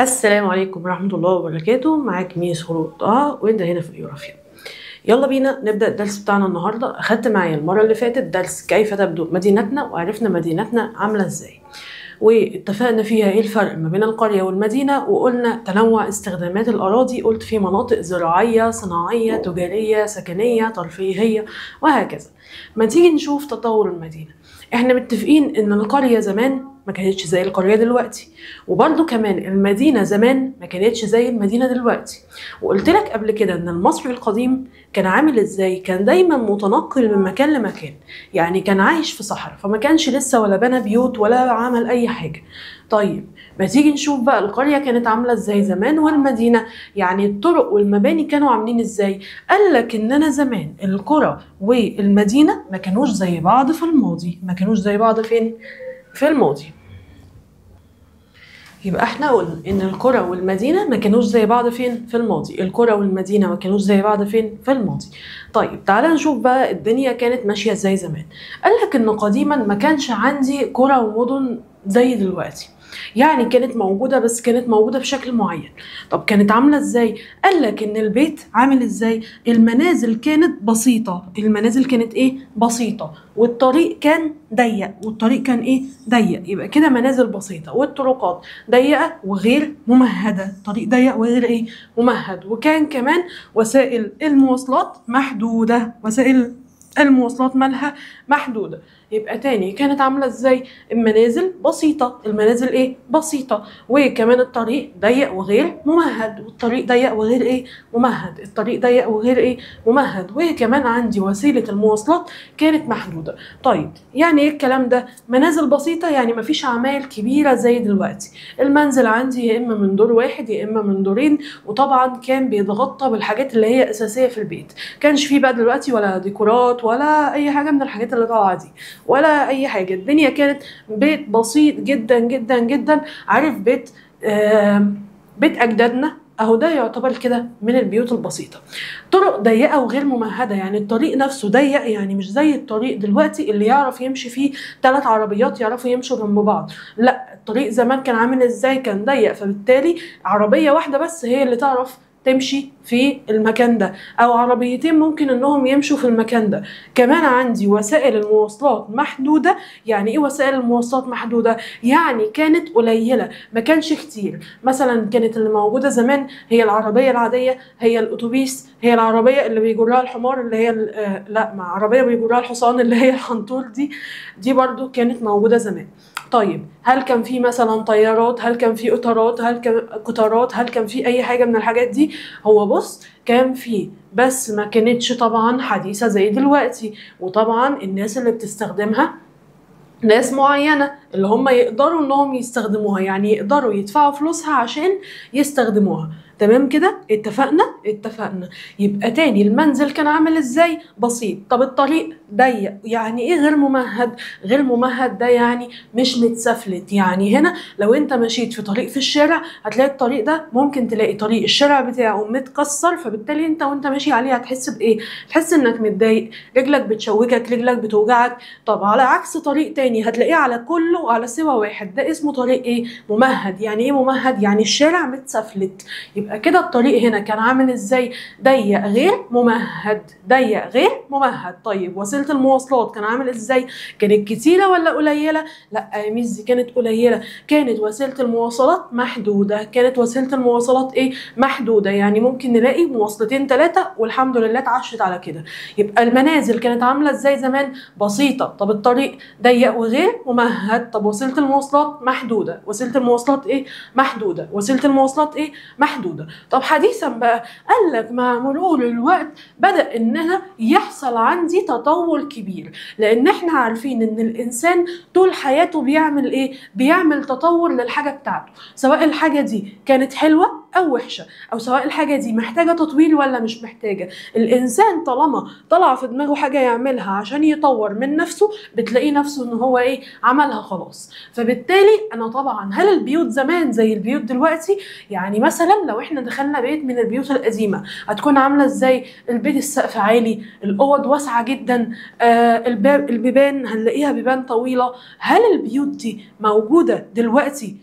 السلام عليكم ورحمة الله وبركاته. معاك ميس خلود وانت هنا في الجغرافيا. يلا بينا نبدأ الدرس بتاعنا النهاردة. أخدت معايا المرة اللي فاتت درس كيف تبدو مدينتنا، وعرفنا مدينتنا عاملة ازاي، واتفقنا فيها ايه الفرق ما بين القرية والمدينة، وقلنا تنوع استخدامات الأراضي. قلت في مناطق زراعية، صناعية، تجارية، سكنية، ترفيهية، وهكذا. ما تيجي نشوف تطور المدينة. احنا متفقين ان القرية زمان ما كانتش زي القرية دلوقتي، وبرضو كمان المدينة زمان ما كانتش زي المدينة دلوقتي. وقلت لك قبل كده ان المصري القديم كان عامل ازاي، كان دايما متنقل من مكان لمكان، يعني كان عايش في صحراء، فما كانش لسه ولا بنى بيوت ولا عمل اي حاجة. طيب ما تيجي نشوف بقى القرية كانت عاملة ازاي زمان، والمدينة يعني الطرق والمباني كانوا عاملين ازاي. قال لك ان انا زمان القرى والمدينة ما كانوش زي بعض في الماضي. ما كانوش زي بعض فين؟ في الماضي. يبقى احنا قلنا ان القرى والمدينة ما كانوش زي بعض فين؟ في الماضي. القرى والمدينة ما كانوش زي بعض فين؟ في الماضي. طيب تعالى نشوف بقى الدنيا كانت ماشية ازاي زمان. قال لك ان قديما ما كانش عندي قرى ومدن زي دلوقتي، يعني كانت موجودة بس كانت موجودة بشكل معين. طب كانت عاملة ازاي؟ قال لك ان البيت عامل ازاي؟ المنازل كانت بسيطة. المنازل كانت ايه؟ بسيطة. والطريق كان ضيق. والطريق كان ايه؟ ضيق. يبقى كده منازل بسيطة، والطرقات ضيقة وغير ممهدة. طريق ضيق وغير ايه؟ ممهد. وكان كمان وسائل المواصلات محدودة. وسائل المواصلات مالها؟ محدودة. يبقى تاني كانت عاملة ازاي؟ المنازل بسيطة. المنازل ايه؟ بسيطة. وكمان الطريق ضيق وغير ممهد. والطريق ضيق وغير ايه؟ ممهد. الطريق ضيق وغير ايه؟ ممهد. وكمان عندي وسيلة المواصلات كانت محدودة. طيب يعني ايه الكلام ده؟ منازل بسيطة يعني مفيش عماير كبيرة زي دلوقتي. المنزل عندي يا اما من دور واحد يا اما من دورين، وطبعا كان بيتغطى بالحاجات اللي هي اساسية في البيت. كانش فيه بقى دلوقتي ولا ديكورات ولا اي حاجة من الحاجات اللي طالعة دي، ولا اي حاجه. الدنيا كانت بيت بسيط جدا جدا جدا. عارف بيت اجدادنا اهو، ده يعتبر كده من البيوت البسيطه. طرق ضيقه وغير ممهده، يعني الطريق نفسه ضيق، يعني مش زي الطريق دلوقتي اللي يعرف يمشي فيه 3 عربيات يعرفوا يمشوا جنب بعض. لا، الطريق زمان كان عامل ازاي؟ كان ضيق، فبالتالي عربيه واحده بس هي اللي تعرف تمشي في المكان ده، او عربيتين ممكن انهم يمشوا في المكان ده. كمان عندي وسائل المواصلات محدودة. يعني ايه وسائل المواصلات محدودة؟ يعني كانت قليلة، ما كانش كتير. مثلا كانت اللي موجودة زمان هي العربية العادية، هي الاتوبيس، هي العربية اللي بيجرها الحمار اللي هي لا، ما عربية بيجرها الحصان اللي هي الحنطور دي برضو كانت موجودة زمان. طيب هل كان في مثلا طيارات؟ هل كان في قطارات؟ هل كان قطارات؟ هل كان في اي حاجه من الحاجات دي؟ هو بص، كان في، بس ما كانتش طبعا حديثه زي دلوقتي. وطبعا الناس اللي بتستخدمها ناس معينة اللي هم يقدروا انهم يستخدموها، يعني يقدروا يدفعوا فلوسها عشان يستخدموها. تمام كده؟ اتفقنا. يبقى تاني المنزل كان عامل ازاي؟ بسيط. طب الطريق ضيق. يعني ايه غير ممهد؟ غير ممهد ده يعني مش متسفلت. يعني هنا لو انت مشيت في طريق في الشارع هتلاقي الطريق ده ممكن تلاقي طريق الشارع بتاعه متكسر، فبالتالي انت وانت ماشي عليه هتحس بايه؟ تحس انك متضايق، رجلك بتشوكك، رجلك بتوجعك. طب على عكس طريق تاني هتلاقيه على كله على سوا واحد، ده اسمه طريق ايه؟ ممهد. يعني ايه ممهد؟ يعني الشارع متسفلت. يبقى كده الطريق هنا كان عامل ازاي؟ ضيق غير ممهد. ضيق غير ممهد. طيب وسيلة المواصلات كان عامل ازاي؟ كانت كتيرة ولا قليلة؟ لا يا ميس دي كانت قليلة. كانت وسيلة المواصلات محدودة. كانت وسيلة المواصلات ايه؟ محدودة. يعني ممكن نلاقي مواصلتين 3 والحمد لله اتعشت على كده. يبقى المنازل كانت عاملة ازاي زمان؟ بسيطة. طب الطريق ضيق وغير ممهد. طب وسيلة المواصلات محدودة. وسيلة المواصلات ايه؟ محدودة. وسيلة المواصلات ايه؟ محدودة. طب حديثا بقى قال لك مع مرور الوقت بدأ انها يحصل عندي تطور كبير، لان احنا عارفين ان الانسان طول حياته بيعمل ايه؟ بيعمل تطور للحاجة بتاعته، سواء الحاجة دي كانت حلوة او وحشة، او سواء الحاجة دي محتاجة تطوير ولا مش محتاجة. الانسان طالما طلع في دماغه حاجة يعملها عشان يطور من نفسه بتلاقيه نفسه ان هو ايه؟ عملها خلاص. فبالتالي انا طبعا، هل البيوت زمان زي البيوت دلوقتي؟ يعني مثلا لو احنا دخلنا بيت من البيوت القديمة هتكون عاملة ازاي؟ البيت السقف عالي، الاوض واسعة جدا، البيبان هنلاقيها بيبان طويلة. هل البيوت دي موجودة دلوقتي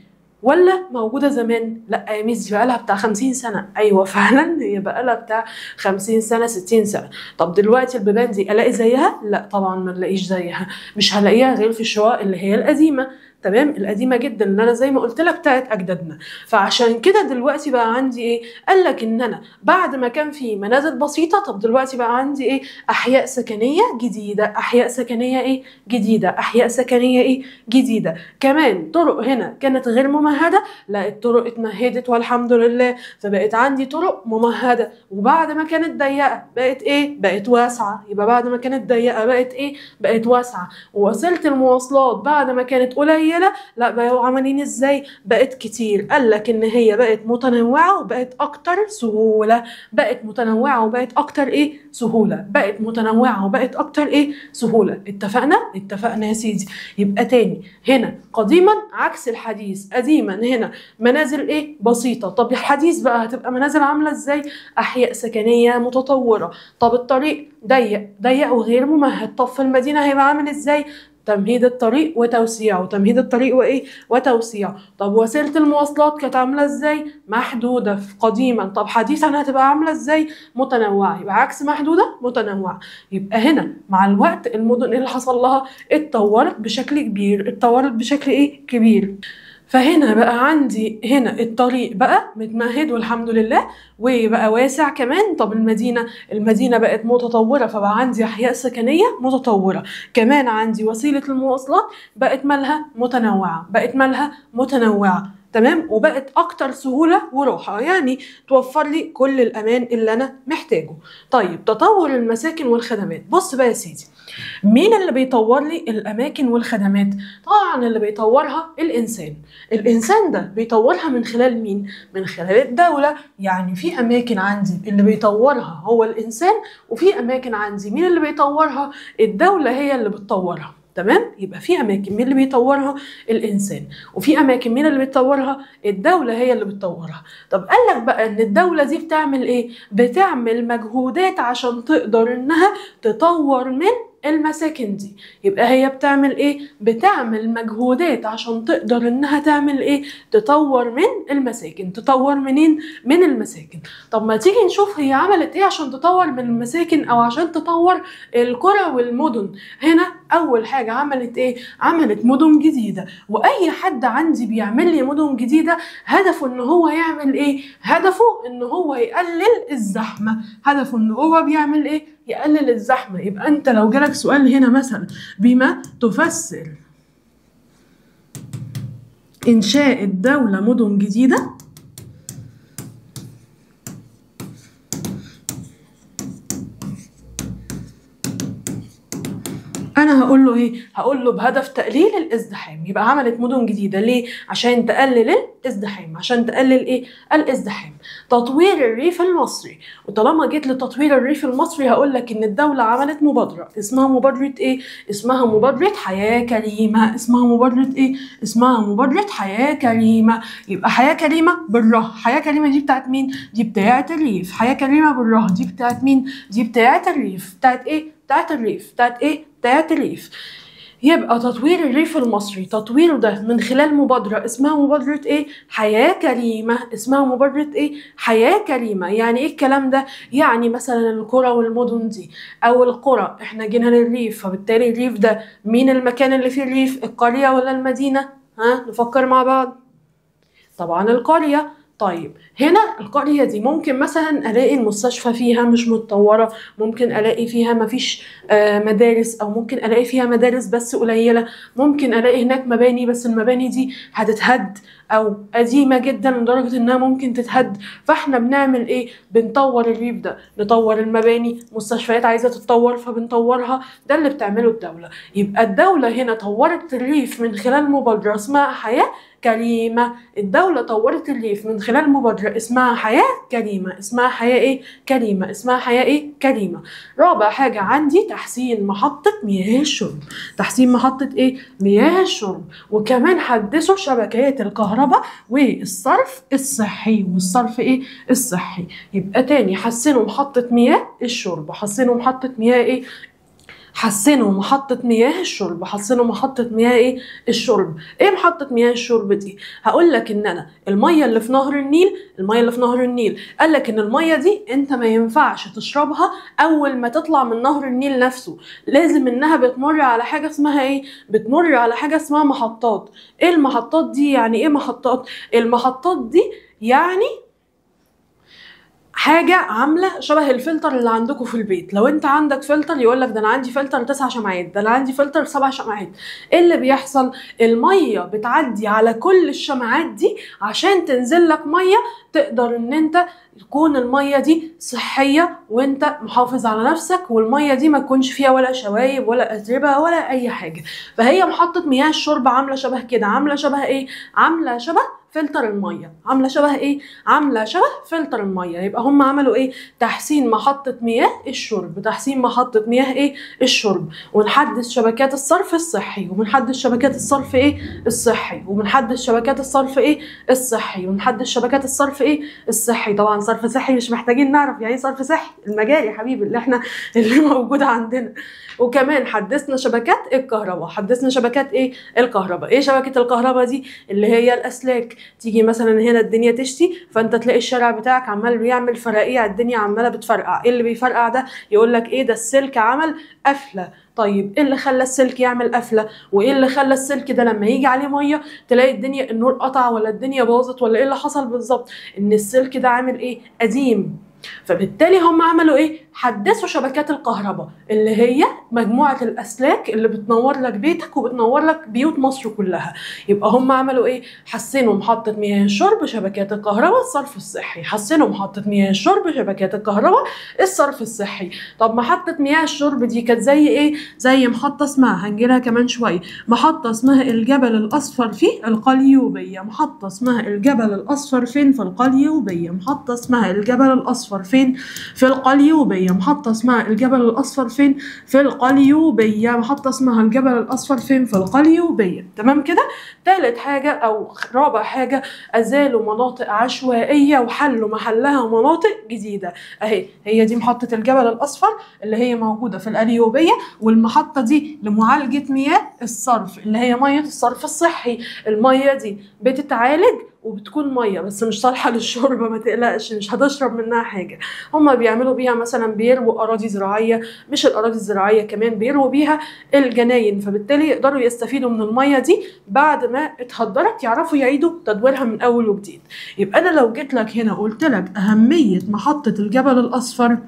ولا موجوده زمان؟ لا يا ميس دي بقالها بتاع 50 سنه. ايوه فعلا هي بقالها بتاع 50 سنه 60 سنه. طب دلوقتي البيبان دي الاقي زيها؟ لا طبعا ما نلاقيش زيها، مش هلاقيها غير في الشقق اللي هي القديمه، تمام، القديمه جدا اللي انا زي ما قلت لك بتاعت اجدادنا. فعشان كده دلوقتي بقى عندي ايه؟ قال لك ان انا بعد ما كان في منازل بسيطه، طب دلوقتي بقى عندي ايه؟ احياء سكنيه جديده، احياء سكنيه ايه؟ جديده، احياء سكنيه ايه؟ جديده. كمان طرق هنا كانت غير ممهده، لا الطرق اتمهدت والحمد لله، فبقت عندي طرق ممهده. وبعد ما كانت ضيقه بقت ايه؟ بقت واسعه. يبقى بعد ما كانت ضيقه بقت ايه؟ بقت واسعه. ووسيله المواصلات بعد ما كانت قليله، لا بقوا عاملين ازاي؟ بقت كتير. قال لك ان هي بقت متنوعه وبقت اكتر سهوله، بقت متنوعه وبقت اكتر ايه؟ سهوله، بقت متنوعه وبقت اكتر ايه؟ سهوله. اتفقنا؟ اتفقنا يا سيدي. يبقى تاني هنا قديما عكس الحديث، قديما هنا منازل ايه؟ بسيطه. طب الحديث بقى هتبقى منازل عامله ازاي؟ احياء سكنيه متطوره. طب الطريق ضيق، ضيق وغير ممهد. طب في المدينه هيبقى عامل ازاي؟ تمهيد الطريق وتوسيعه، تمهيد الطريق وايه؟ وتوسيعه. طب وسيله المواصلات كانت عامله ازاي؟ محدوده في قديما. طب حديثا هتبقى عامله ازاي؟ متنوعه. يبقى عكس محدوده متنوعه. يبقى هنا مع الوقت المدن اللي حصل لها اتطورت بشكل كبير، اتطورت بشكل ايه؟ كبير. فهنا بقى عندي هنا الطريق بقى متمهد والحمد لله وبقى واسع كمان. طب المدينة بقت متطورة، فبقى عندي أحياء سكنية متطورة. كمان عندي وسيلة المواصلات بقت مالها؟ متنوعة، بقت مالها؟ متنوعة، تمام، وبقت اكتر سهوله وراحه، يعني توفر لي كل الامان اللي انا محتاجه. طيب تطور المساكن والخدمات. بص بقى يا سيدي، مين اللي بيطور لي الاماكن والخدمات؟ طبعا اللي بيطورها الانسان. الانسان ده بيطورها من خلال مين؟ من خلال الدوله. يعني في اماكن عندي اللي بيطورها هو الانسان، وفي اماكن عندي مين اللي بيطورها؟ الدوله هي اللي بتطورها، تمام. يبقى في اماكن مين اللي بيطورها؟ الانسان. وفي اماكن مين اللي بتطورها؟ الدوله هي اللي بتطورها. طب قال لك بقى ان الدوله دي بتعمل ايه؟ بتعمل مجهودات عشان تقدر انها تطور من المساكن دي. يبقى هي بتعمل ايه؟ بتعمل مجهودات عشان تقدر انها تعمل ايه؟ تطور من المساكن. تطور منين؟ من المساكن. طب ما تيجي نشوف هي عملت ايه عشان تطور من المساكن او عشان تطور القرى والمدن. هنا اول حاجه عملت ايه؟ عملت مدن جديده. واي حد عندي بيعمل لي مدن جديده هدفه ان هو يعمل ايه؟ هدفه ان هو يقلل الزحمه. هدفه ان هو بيعمل ايه؟ يقلل الزحمه. يبقى انت لو جالك سؤال هنا مثلا بما تفسر انشاء الدوله مدن جديده، انا هقول له ايه؟ هقول له بهدف تقليل الازدحام. يبقى عملت مدن جديده ليه؟ عشان تقلل الازدحام. عشان تقلل ايه؟ الازدحام. تطوير الريف المصري. وطالما جيت لتطوير الريف المصري هقول لك ان الدوله عملت مبادره. اسمها مبادره ايه؟ اسمها مبادره حياه كريمه. اسمها مبادره ايه؟ اسمها مبادره حياه كريمه. يبقى حياه كريمه بالره. حياه كريمه دي بتاعت مين؟ دي بتاعت الريف. حياه كريمه بالره دي بتاعت مين؟ دي بتاعت الريف. بتاعت ايه؟ بتاعت الريف. بتاعت ايه؟ بتاعت الريف. يبقى تطوير الريف المصري، تطويره ده من خلال مبادرة اسمها مبادرة ايه؟ حياة كريمة. اسمها مبادرة ايه؟ حياة كريمة. يعني ايه الكلام ده؟ يعني مثلا القرى والمدن دي او القرى، احنا جينا للريف، فبالتالي الريف ده مين المكان اللي فيه الريف؟ القرية ولا المدينة؟ نفكر مع بعض. طبعا القرية. طيب هنا القرية دي ممكن مثلا الاقي المستشفى فيها مش متطورة، ممكن الاقي فيها مفيش مدارس، او ممكن الاقي فيها مدارس بس قليلة، ممكن الاقي هناك مباني بس المباني دي هتتهد او قديمة جدا لدرجة انها ممكن تتهد. فاحنا بنعمل ايه؟ بنطور الريف ده، نطور المباني، مستشفيات عايزة تتطور فبنطورها. ده اللي بتعمله الدولة. يبقى الدولة هنا طورت الريف من خلال مبادرة اسمها حياة كريمة. الدولة طورت الريف من خلال مبادرة اسمها حياة كريمة. اسمها حياة ايه؟ كريمة. اسمها حياة ايه؟ كريمة. رابع حاجة عندي تحسين محطة مياه الشرب. تحسين محطة ايه؟ مياه الشرب. وكمان حدثوا شبكات الكهرباء والصرف الصحي. والصرف ايه؟ الصحي. يبقى تاني حسنوا محطة مياه الشرب. حسنوا محطة مياه ايه؟ حسنوا محطة مياه الشرب. حسنوا محطة مياه ايه؟ الشرب. ايه محطة مياه الشرب دي؟ هقول لك ان انا المية اللي في نهر النيل، قال لك ان المية دي انت ما ينفعش تشربها اول ما تطلع من نهر النيل نفسه، لازم انها بتمر على حاجة اسمها ايه؟ بتمر على حاجة اسمها محطات. ايه المحطات دي؟ يعني ايه محطات؟ المحطات دي يعني حاجة عاملة شبه الفلتر اللي عندكم في البيت. لو انت عندك فلتر يقول لك ده انا عندي فلتر 9 شمعات، ده انا عندي فلتر 7 شمعات. ايه اللي بيحصل؟ المية بتعدي على كل الشمعات دي عشان تنزل لك مية تقدر ان انت تكون المية دي صحية وانت محافظ على نفسك، والمية دي ما تكونش فيها ولا شوايب ولا اتربة ولا اي حاجة. فهي محطة مياه الشرب عاملة شبه كده. عاملة شبه ايه؟ عاملة شبه فلتر المية. عاملة شبه ايه؟ عاملة شبه فلتر المية. يبقى هم عملوا ايه؟ تحسين محطة مياه الشرب. تحسين محطة مياه ايه؟ الشرب. ونحدث شبكات الصرف الصحي. وبنحدث شبكات الصرف ايه؟ الصحي. وبنحدث شبكات الصرف ايه؟ الصحي. ونحدث شبكات الصرف ايه؟ الصحي. طبعا صرف صحي مش محتاجين نعرف يعني ايه صرف صحي، المجال يا حبيبي اللي موجود عندنا. وكمان حدثنا شبكات الكهرباء. حدثنا شبكات ايه؟ الكهرباء. ايه شبكة الكهرباء دي؟ اللي هي الاسلاك. تيجي مثلا هنا الدنيا تشتي فانت تلاقي الشارع بتاعك عمال بيعمل فرقيع، الدنيا عماله بتفرقع. ايه اللي بيفرقع ده؟ يقول لك ايه؟ ده السلك عمل قفله. طيب ايه اللي خلى السلك يعمل قفله؟ وايه اللي خلى السلك ده لما يجي عليه ميه تلاقي الدنيا النور قطع ولا الدنيا باظت ولا ايه اللي حصل بالظبط؟ ان السلك ده عامل ايه؟ قديم. فبالتالي هم عملوا ايه؟ حدثوا شبكات الكهرباء اللي هي مجموعة الأسلاك اللي بتنور لك بيتك وبتنور لك بيوت مصر كلها. يبقى هم عملوا ايه؟ حسنوا محطة مياه الشرب شبكات الكهرباء الصرف الصحي. حسنوا محطة مياه الشرب شبكات الكهرباء الصرف الصحي. طب محطة مياه الشرب دي كانت زي ايه؟ زي محطة اسمها، هنجيلها كمان شوية، محطة اسمها الجبل الأصفر في القليوبية. محطة اسمها الجبل الأصفر فين؟ في القليوبية. محطة اسمها الجبل الأصفر فين؟ في القليوبية. محطة اسمها الجبل الأصفر فين؟ في القليوبية. محطة اسمها الجبل الأصفر فين؟ في القليوبية. تمام كده؟ تالت حاجة أو رابع حاجة، أزالوا مناطق عشوائية وحلوا محلها مناطق جديدة. أهي هي دي محطة الجبل الأصفر اللي هي موجودة في القليوبية، والمحطة دي لمعالجة مياه الصرف اللي هي مية الصرف الصحي. المية دي بتتعالج وبتكون ميه بس مش صالحه للشرب، ما تقلقش مش هتشرب منها حاجه. هما بيعملوا بيها مثلا بيرووا اراضي زراعيه، مش الاراضي الزراعيه كمان بيرووا بيها الجناين، فبالتالي يقدروا يستفيدوا من الميه دي بعد ما اتهدرت يعرفوا يعيدوا تدويرها من اول وجديد. يبقى انا لو جيت لك هنا قلت لك اهميه محطه الجبل الاصفر،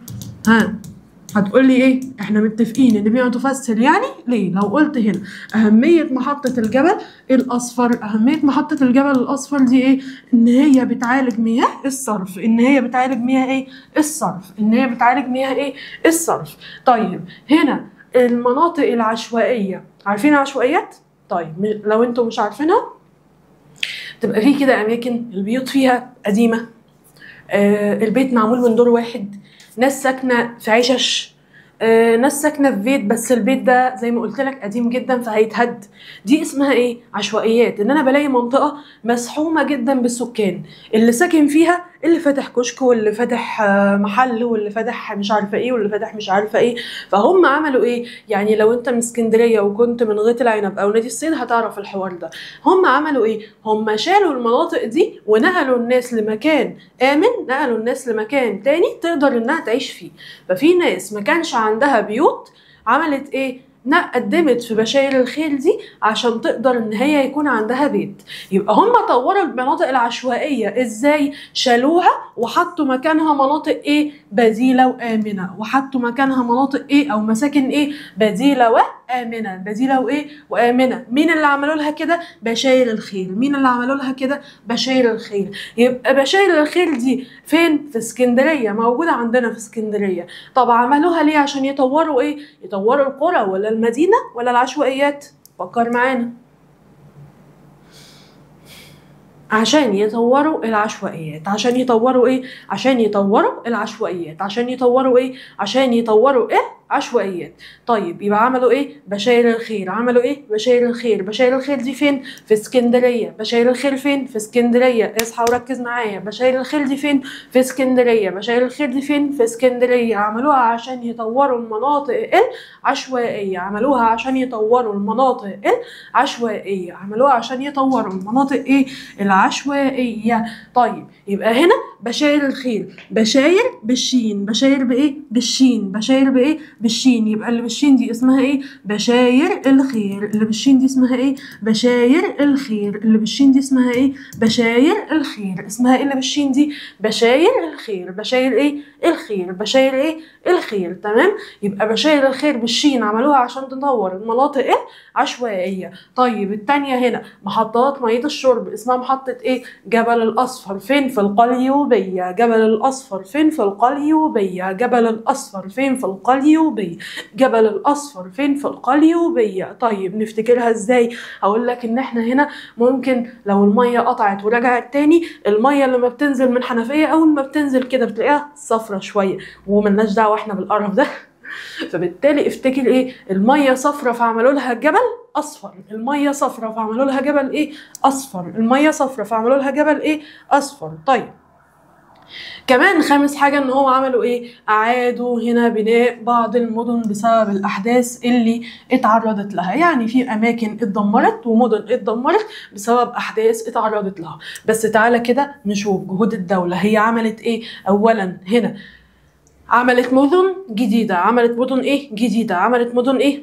هتقول لي ايه؟ احنا متفقين ان بما تفسر يعني ليه. لو قلت هنا اهميه محطه الجبل الاصفر، اهميه محطه الجبل الاصفر دي ايه؟ ان هي بتعالج مياه الصرف. ان هي بتعالج مياه ايه؟ الصرف. ان هي بتعالج مياه ايه؟ الصرف. طيب هنا المناطق العشوائيه، عارفين عشوائيات؟ طيب لو انتم مش عارفينها، تبقى في كده اماكن البيوت فيها قديمه، البيت معمول من دور واحد، ناس ساكنه في عشش، ناس ساكنه في بيت بس البيت ده زي ما قلت لك قديم جدا فهيتهد. دي اسمها ايه؟ عشوائيات. ان انا بلاقي منطقه مسحومه جدا بالسكان، اللي ساكن فيها اللي فاتح كشك واللي فاتح محل واللي فاتح مش عارفه ايه واللي فاتح مش عارفه ايه. فهم عملوا ايه؟ يعني لو انت من اسكندريه وكنت من غيط العنب او نادي الصيد هتعرف الحوار ده. هم عملوا ايه؟ هم شالوا المناطق دي ونقلوا الناس لمكان امن، نقلوا الناس لمكان تاني تقدر انها تعيش فيه. ففي ناس ما كانش عندها بيوت عملت ايه؟ قدمت في بشاير الخيل دي عشان تقدر ان هي يكون عندها بيت. يبقى هم طوروا المناطق العشوائيه ازاي؟ شالوها وحطوا مكانها مناطق ايه؟ بديله وامنه. وحطوا مكانها مناطق ايه او مساكن ايه؟ بديله وامنه. بديله وايه؟ وامنه. مين اللي عملوا لها كده؟ بشاير الخيل. مين اللي عملوا لها كده؟ بشاير الخيل. يبقى بشاير الخيل دي فين؟ في اسكندريه، موجوده عندنا في اسكندريه. طب عملوها ليه؟ عشان يطوروا ايه؟ يطوروا القرى ولا المدينة ولا العشوائيات؟ فكر معانا. عشان يطوروا العشوائيات. عشان يطوروا ايه؟ عشان يطوروا العشوائيات. عشان يطوروا ايه؟ عشان يطوروا ايه؟ عشوائيات. طيب يبقى عملوا ايه؟ بشاير الخير. عملوا ايه؟ بشاير الخير. بشاير الخير دي فين؟ في اسكندريه. بشاير الخير فين؟ في اسكندريه. اصحى وركز معايا. بشاير الخير دي فين؟ في اسكندريه. بشاير الخير دي فين؟ في اسكندريه. عملوها عشان يطوروا المناطق العشوائيه. عملوها عشان يطوروا المناطق العشوائيه. عملوها عشان يطوروا المناطق ايه؟ العشوائيه. طيب يبقى هنا بشاير الخير. بشاير بالشين. بشاير بايه؟ بالشين. بشاير بايه؟ بالشين. يبقى اللي بالشين دي اسمها ايه؟ بشاير الخير. اللي بالشين دي اسمها ايه؟ بشاير الخير. اللي بالشين دي اسمها ايه؟ بشاير الخير. اسمها ايه اللي بالشين دي؟ بشاير الخير. بشاير ايه؟ الخير. بشاير ايه؟ الخير. تمام. يبقى بشاير الخير بالشين عملوها عشان تطور المناطق العشوائيه. طيب الثانيه هنا محطات ميه الشرب اسمها محطه ايه؟ جبل الاصفر. فين؟ في القليوبيه. جبل الاصفر فين؟ في القليوبيه. جبل الاصفر فين؟ في القليوبيه. جبل الاصفر فين؟ في القليوبيه. طيب نفتكرها ازاي؟ هقول لك ان احنا هنا ممكن لو الميه قطعت ورجعت تاني، الميه لما بتنزل من حنفيه اول ما بتنزل كده بتلاقيها صفرة شويه، وملناش دعوه احنا بالقرف ده. فبالتالي افتكر ايه؟ الميه صفرة فعملوا لها جبل اصفر. الميه صفرة فعملوا لها جبل ايه؟ اصفر. الميه صفرة فعملوا لها جبل ايه؟ اصفر. طيب كمان خامس حاجة ان هو عملوا ايه؟ اعادوا هنا بناء بعض المدن بسبب الاحداث اللي اتعرضت لها. يعني في اماكن اتدمرت ومدن اتدمرت بسبب احداث اتعرضت لها. بس تعالى كده نشوف جهود الدولة. هي عملت ايه؟ اولا هنا عملت مدن جديدة. عملت مدن ايه؟ جديدة. عملت مدن ايه؟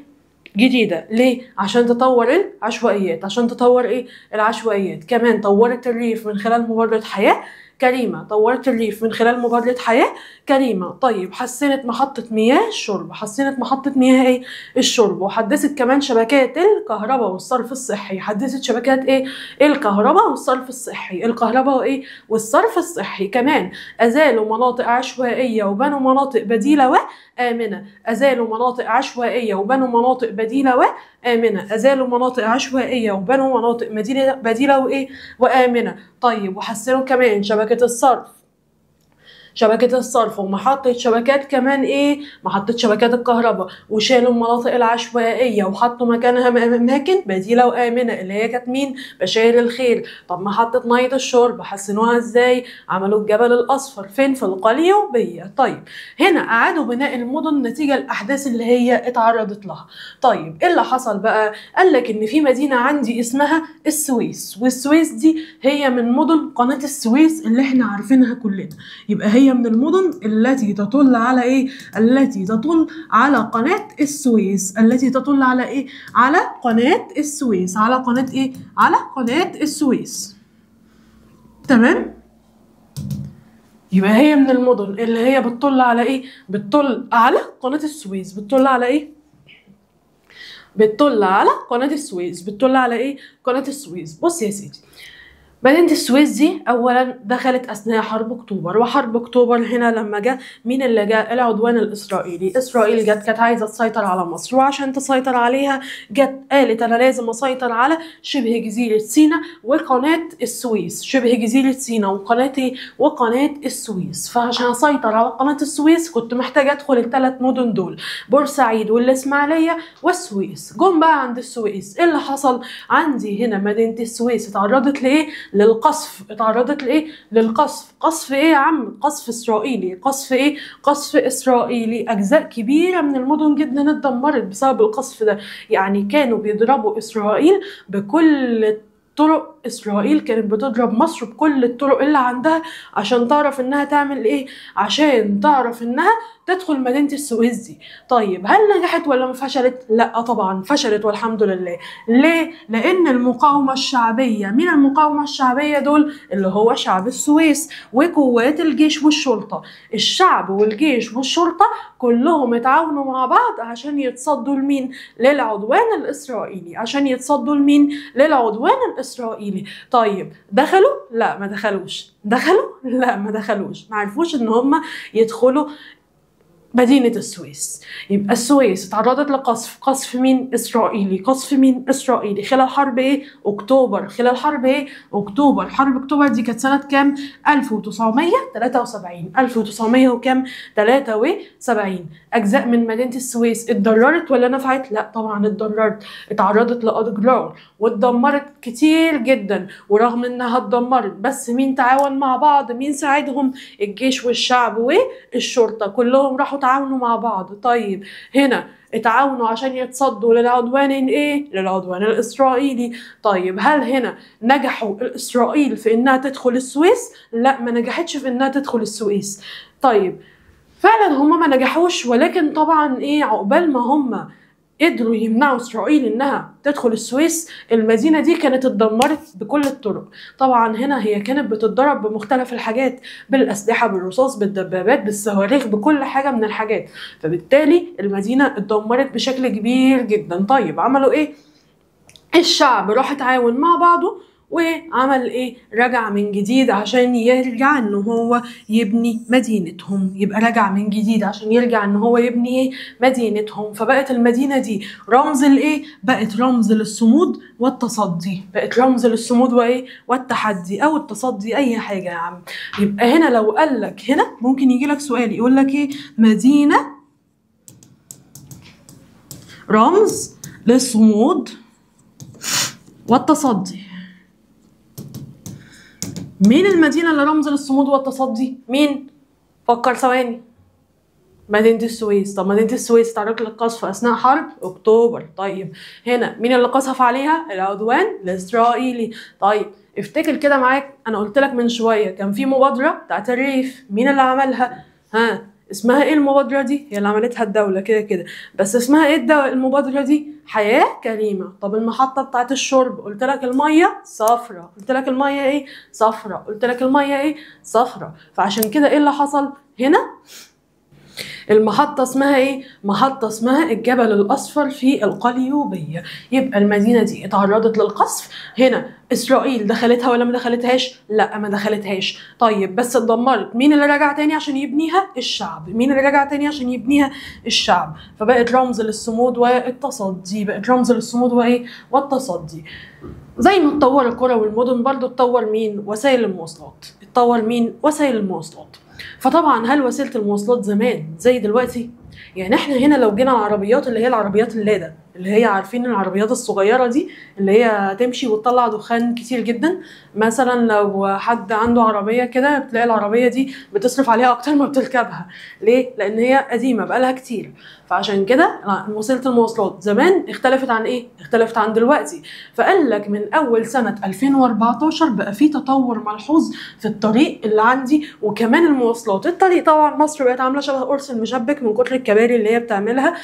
جديدة. ليه؟ عشان تطور العشوائيات. عشان تطور ايه؟ العشوائيات. كمان طورت الريف من خلال مبادرة حياة كريمة. طورت الريف من خلال مبادرة حياة كريمة. طيب حسنت محطة مياه الشرب. حسنت محطة مياه ايه؟ الشرب. وحدثت كمان شبكات الكهرباء والصرف الصحي. حدثت شبكات ايه؟ الكهرباء والصرف الصحي. الكهرباء وايه؟ والصرف الصحي. كمان ازالوا مناطق عشوائية وبنوا مناطق بديلة وآمنة. أزالوا مناطق عشوائية وبنوا مناطق بديلة وآمنة. أزالوا مناطق عشوائية وبنوا مناطق بديلة وإيه؟ وآمنة. طيب وحسنوا كمان شبكة الصرف. شبكة الصرف ومحطة شبكات كمان ايه؟ محطة شبكات الكهرباء. وشالوا المناطق العشوائية وحطوا مكانها أماكن بديلة وآمنة اللي هي كانت مين؟ بشاير الخير. طب محطة مية الشرب حسنوها ازاي؟ عملوا الجبل الأصفر. فين؟ في القليوبية. طيب هنا أعادوا بناء المدن نتيجة الأحداث اللي هي اتعرضت لها. طيب ايه اللي حصل بقى؟ قال لك إن في مدينة عندي اسمها السويس، والسويس دي هي من مدن قناة السويس اللي احنا عارفينها كلنا. يبقى هي من المدن التي تطل على ايه؟ التي تطل على قناة السويس. التي تطل على ايه؟ على قناة السويس. على قناة ايه؟ على قناة السويس. تمام؟ يبقى هي من المدن اللي هي بتطل على ايه؟ بتطل على قناة السويس. بتطل على ايه؟ بتطل على قناة السويس. بتطل على ايه؟ قناة السويس. بص يا سيدي، مدينة السويس دي أولا دخلت أثناء حرب أكتوبر. وحرب أكتوبر هنا لما جاء مين اللي جاء؟ العدوان الإسرائيلي. إسرائيل جت كانت عايزة تسيطر على مصر، وعشان تسيطر عليها جت قالت أنا لازم أسيطر على شبه جزيرة سيناء وقناة السويس. شبه جزيرة سيناء وقناة السويس. فعشان أسيطر على قناة السويس كنت محتاجة أدخل الثلاث مدن دول، بورسعيد والإسماعيلية والسويس. جم بقى عند السويس، إيه اللي حصل؟ عندي هنا مدينة السويس اتعرضت لإيه؟ للقصف. اتعرضت لايه؟ للقصف. قصف ايه يا عم؟ قصف اسرائيلي. قصف ايه؟ قصف اسرائيلي. اجزاء كبيره من المدن جدا اتدمرت بسبب القصف ده. يعني كانوا بيضربوا اسرائيل بكل طرق. اسرائيل كانت بتضرب مصر بكل الطرق اللي عندها عشان تعرف انها تعمل ايه؟ عشان تعرف انها تدخل مدينة السويس دي. طيب هل نجحت ولا ما فشلت؟ لا طبعا فشلت والحمد لله. ليه؟ لان المقاومة الشعبية. مين المقاومة الشعبية دول؟ اللي هو شعب السويس وقوات الجيش والشرطة. الشعب والجيش والشرطة كلهم اتعاونوا مع بعض عشان يتصدوا لمين؟ للعدوان الاسرائيلي. عشان يتصدوا لمين؟ للعدوان الاسرائيلي. طيب دخلوا؟ لا ما دخلوش. دخلوا؟ لا ما دخلوش. ما عرفوش ان هم يدخلوا مدينة السويس. يبقى السويس اتعرضت لقصف، قصف مين؟ إسرائيلي. قصف مين؟ إسرائيلي. خلال حرب إيه؟ أكتوبر. خلال حرب إيه؟ أكتوبر. حرب أكتوبر دي كانت سنة كام؟ 1973. 1900 وكام؟ 73. أجزاء من مدينة السويس اتضررت ولا نفعت؟ لا طبعا اتضررت، اتعرضت لأضرار واتدمرت كتير جدا. ورغم إنها اتدمرت بس مين تعاون مع بعض؟ مين ساعدهم؟ الجيش والشعب والشرطة كلهم راحوا تعاونوا مع بعض. طيب هنا اتعاونوا عشان يتصدوا للعدوان ايه؟ للعدوان الاسرائيلي. طيب هل هنا نجحوا اسرائيل في انها تدخل السويس؟ لا ما نجحتش في انها تدخل السويس. طيب فعلا هم ما نجحوش، ولكن طبعا ايه، عقبال ما هم قدروا يمنعوا اسرائيل انها تدخل السويس، المدينه دي كانت اتدمرت بكل الطرق. طبعا هنا هي كانت بتتضرب بمختلف الحاجات، بالاسلحه، بالرصاص، بالدبابات، بالصواريخ، بكل حاجه من الحاجات. فبالتالي المدينه اتدمرت بشكل كبير جدا. طيب عملوا ايه؟ الشعب راح اتعاون مع بعضه وعمل ايه؟ رجع من جديد عشان يرجع ان هو يبني مدينتهم. يبقى رجع من جديد عشان يرجع ان هو يبني ايه؟ مدينتهم. فبقت المدينة دي رمز الايه؟ بقت رمز للصمود والتصدي. بقت رمز للصمود وايه؟ والتحدي او التصدي، اي حاجة يا عم. يبقى هنا لو قال لك هنا ممكن يجي لك سؤال يقول لك ايه؟ مدينة رمز للصمود والتصدي. مين المدينة اللي رمز للصمود والتصدي؟ مين؟ فكر ثواني. مدينة السويس. طب مدينة السويس تعرضت للقصف أثناء حرب أكتوبر. طيب هنا مين اللي قصف عليها؟ العدوان الإسرائيلي. طيب افتكر كده معاك، أنا قلت لك من شوية كان في مبادرة بتاعت الريف، مين اللي عملها؟ اسمها ايه المبادرة دي؟ هي اللي عملتها الدولة كده كده، بس اسمها ايه المبادرة دي؟ حياة كريمة. طب المحطة بتاعت الشرب قلت لك المية صفرة، قلت لك المية ايه؟ صفرة، قلت لك المية ايه؟ صفرة. فعشان كده ايه اللي حصل هنا؟ المحطة اسمها ايه؟ محطة اسمها الجبل الأصفر في القليوبية. يبقى المدينة دي اتعرضت للقصف. هنا إسرائيل دخلتها ولا ما دخلتهاش؟ لا ما دخلتهاش. طيب بس اتدمرت. مين اللي رجع تاني عشان يبنيها؟ الشعب. مين اللي رجع تاني عشان يبنيها؟ الشعب. فبقت رمز للصمود والتصدي. بقت رمز للصمود وايه؟ والتصدي. زي ما اتطور القرى والمدن برضو اتطور مين؟ وسائل المواصلات. اتطور مين؟ وسائل المواصلات. فطبعا هل وسيله المواصلات زمان زي دلوقتي؟ يعني احنا هنا لو جينا العربيات اللي هي العربيات اللادا، اللي هي عارفين العربيات الصغيره دي اللي هي تمشي وتطلع دخان كتير جدا، مثلا لو حد عنده عربيه كده بتلاقي العربيه دي بتصرف عليها اكتر ما بتركبها. ليه؟ لان هي قديمه بقالها كتير. فعشان كده وسيله المواصلات زمان اختلفت عن ايه؟ اختلفت عن دلوقتي. فقال لك من اول سنه 2014 بقى في تطور ملحوظ في الطريق اللي عندي وكمان المواصلات. الطريق طبعا مصر بقت عامله شبه قرص المشبك من كتر الكباري اللي هي بتعملها.